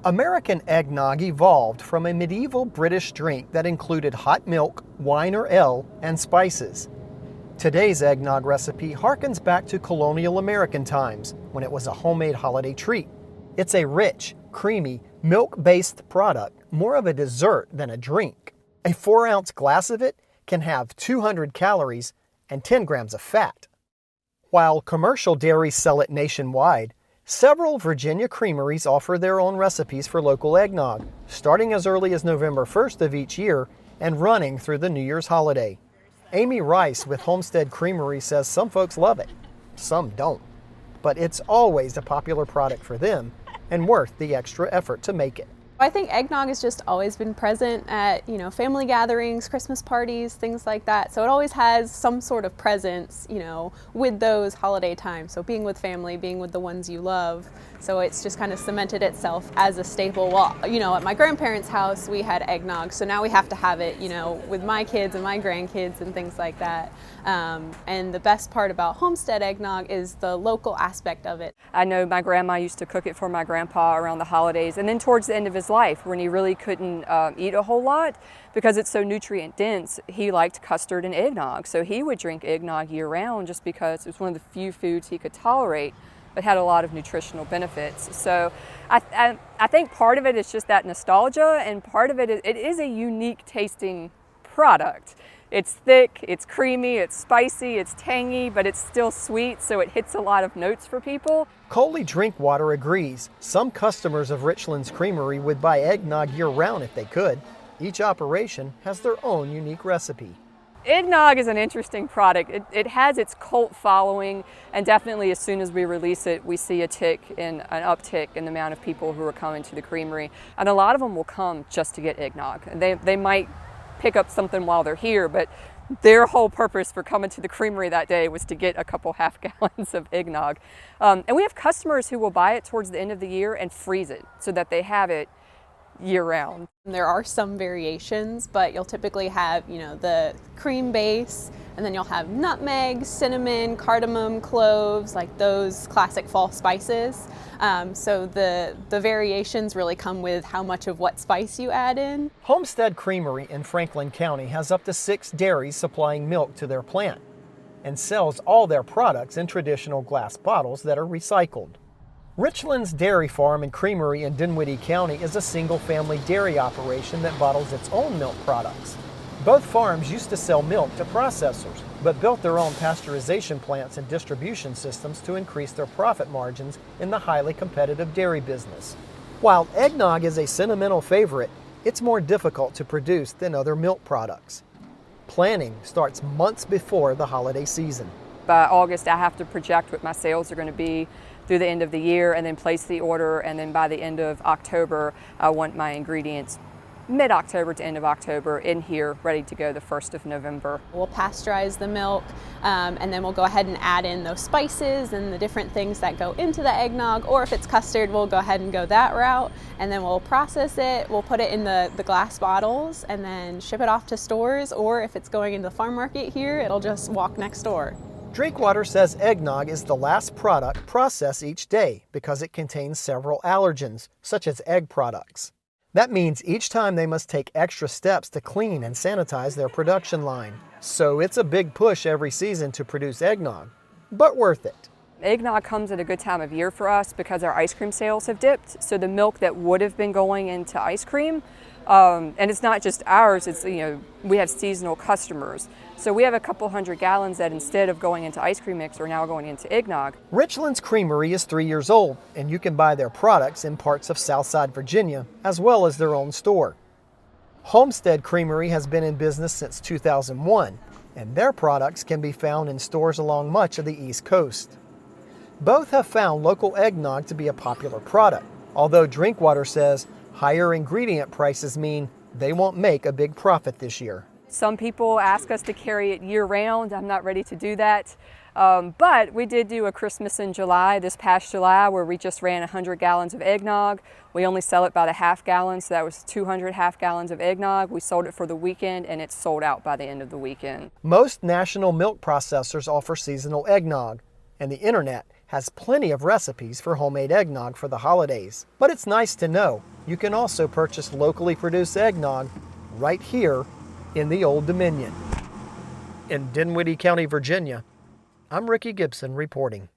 American eggnog evolved from a medieval British drink that included hot milk, wine or ale, and spices. Today's eggnog recipe harkens back to colonial American times when it was a homemade holiday treat. It's a rich, creamy, milk-based product, more of a dessert than a drink. A 4-ounce glass of it can have 200 calories and 10 grams of fat. While commercial dairies sell it nationwide, several Virginia creameries offer their own recipes for local eggnog, starting as early as November 1st of each year and running through the New Year's holiday. Amy Rice with Homestead Creamery says some folks love it, some don't, but it's always a popular product for them and worth the extra effort to make it. I think eggnog has just always been present at, family gatherings, Christmas parties, things like that. So it always has some sort of presence, with those holiday times. So being with family, being with the ones you love. So it's just kind of cemented itself as a staple. Well, at my grandparents' house, we had eggnog. So now we have to have it, with my kids and my grandkids and things like that. And the best part about homestead eggnog is the local aspect of it. I know my grandma used to cook it for my grandpa around the holidays, and then towards the end of his life when he really couldn't eat a whole lot because it's so nutrient dense, he liked custard and eggnog. So he would drink eggnog year round just because it was one of the few foods he could tolerate but had a lot of nutritional benefits. So I think part of it is just that nostalgia, and part of it is a unique tasting product. It's thick, it's creamy, it's spicy, it's tangy, but it's still sweet, so it hits a lot of notes for people. Coley Drinkwater agrees. Some customers of Richland's Creamery would buy eggnog year-round if they could. Each operation has their own unique recipe. Eggnog is an interesting product. It has its cult following, and definitely as soon as we release it, we see an uptick in the amount of people who are coming to the creamery. And a lot of them will come just to get eggnog. They might pick up something while they're here, but their whole purpose for coming to the creamery that day was to get a couple half gallons of eggnog. And we have customers who will buy it towards the end of the year and freeze it so that they have it year round. There are some variations, but you'll typically have, the cream base, and then you'll have nutmeg, cinnamon, cardamom, cloves, like those classic fall spices. So the variations really come with how much of what spice you add in. Homestead Creamery in Franklin County has up to 6 dairies supplying milk to their plant and sells all their products in traditional glass bottles that are recycled. Richland's Dairy Farm and Creamery in Dinwiddie County is a single-family dairy operation that bottles its own milk products. Both farms used to sell milk to processors, but built their own pasteurization plants and distribution systems to increase their profit margins in the highly competitive dairy business. While eggnog is a sentimental favorite, it's more difficult to produce than other milk products. Planning starts months before the holiday season. By August, I have to project what my sales are going to be through the end of the year and then place the order, and then by the end of October, I want my ingredients mid-October to end of October in here, ready to go the 1st of November. We'll pasteurize the milk, and then we'll go ahead and add in those spices and the different things that go into the eggnog, or if it's custard, we'll go ahead and go that route, and then we'll process it, we'll put it in the glass bottles, and then ship it off to stores, or if it's going into the farm market here, it'll just walk next door. Drinkwater says eggnog is the last product processed each day because it contains several allergens, such as egg products. That means each time they must take extra steps to clean and sanitize their production line. So it's a big push every season to produce eggnog, but worth it. Eggnog comes at a good time of year for us because our ice cream sales have dipped. So the milk that would have been going into ice cream, and it's not just ours, it's, we have seasonal customers. So we have a couple 100 gallons that instead of going into ice cream mix are now going into eggnog. Richland's Creamery is 3 years old, and you can buy their products in parts of Southside Virginia, as well as their own store. Homestead Creamery has been in business since 2001, and their products can be found in stores along much of the East Coast. Both have found local eggnog to be a popular product, although Drinkwater says higher ingredient prices mean they won't make a big profit this year. Some people ask us to carry it year-round. I'm not ready to do that. But we did do a Christmas in July, this past July, where we just ran 100 gallons of eggnog. We only sell it by the half gallon, so that was 200 half gallons of eggnog. We sold it for the weekend, and it's sold out by the end of the weekend. Most national milk processors offer seasonal eggnog, and the internet has plenty of recipes for homemade eggnog for the holidays. But it's nice to know You can also purchase locally produced eggnog right here in the Old Dominion. In Dinwiddie County, Virginia, I'm Ricky Gibson reporting.